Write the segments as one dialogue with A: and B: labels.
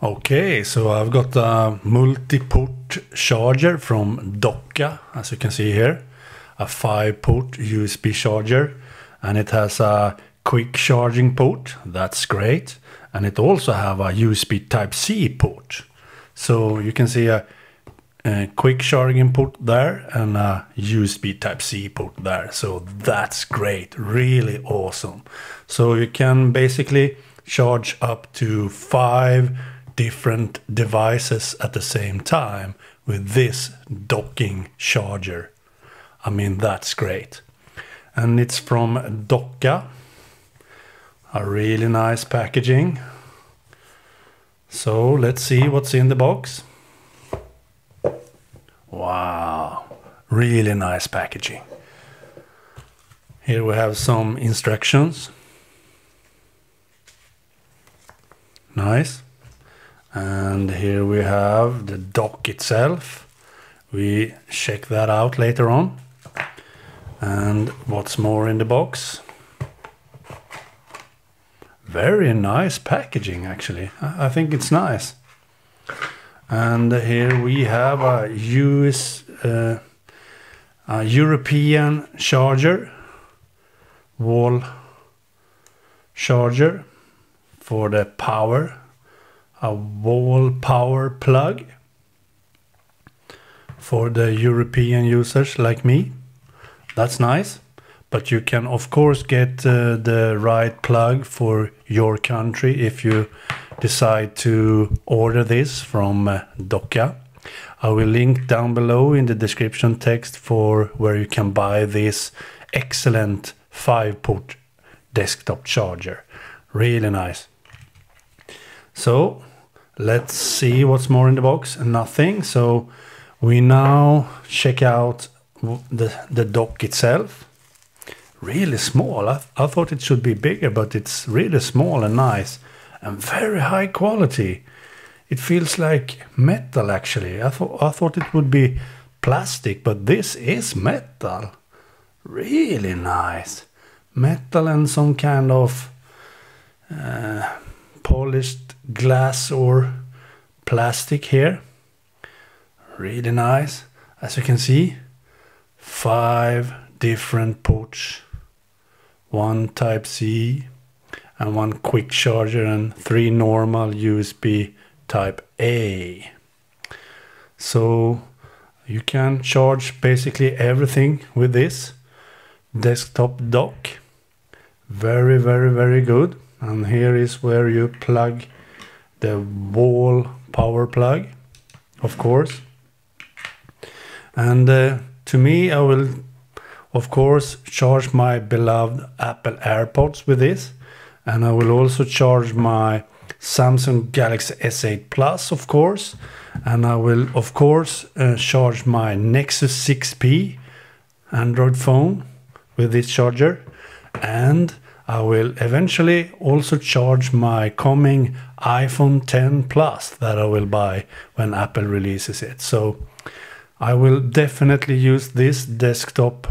A: Okay, so I've got a multi-port charger from DOCA, as you can see here. A 5-port USB charger, and it has a quick charging port. That's great. And it also have a USB Type-C port. So you can see a quick charging port there and a USB Type-C port there. So that's great, really awesome. So you can basically charge up to 5 different devices at the same time with this docking charger. I mean, that's great. And it's from DOCA. A really nice packaging. So let's see what's in the box. Wow, really nice packaging. Here we have some instructions. Nice. And here we have the dock itself. We check that out later on. And what's more in the box? Very nice packaging, actually. I think it's nice. And here we have a European charger, wall charger for the power. A wall power plug for the European users like me. That's nice. But you can of course get the right plug for your country if you decide to order this from DOCA. I will link down below in the description text for where you can buy this excellent 5-port desktop charger. Really nice. So let's see what's more in the box. Nothing. So we now check out the dock itself. Really small. I thought it should be bigger, but it's really small and nice and very high quality. It feels like metal, actually. I thought it would be plastic, but this is metal. Really nice. Metal and some kind of polished glass or plastic here. Really nice. As you can see, 5 different ports. 1 Type-C and 1 quick charger and 3 normal USB Type-A. So you can charge basically everything with this desktop dock. Very, very, very good. And here is where you plug the wall power plug, of course. And to me, I will of course charge my beloved Apple AirPods with this. And I will also charge my Samsung Galaxy S8 Plus, of course. And I will of course charge my Nexus 6P Android phone with this charger. And I will eventually also charge my coming iPhone 10 Plus that I will buy when Apple releases it. So I will definitely use this desktop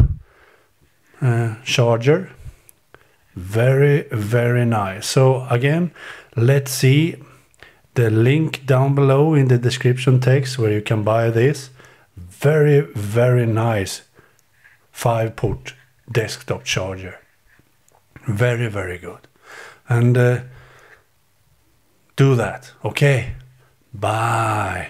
A: charger. Very, very nice. So again, let's see the link down below in the description text where you can buy this. Very, very nice 5-port desktop charger. Very, very good. And do that. Okay. Bye.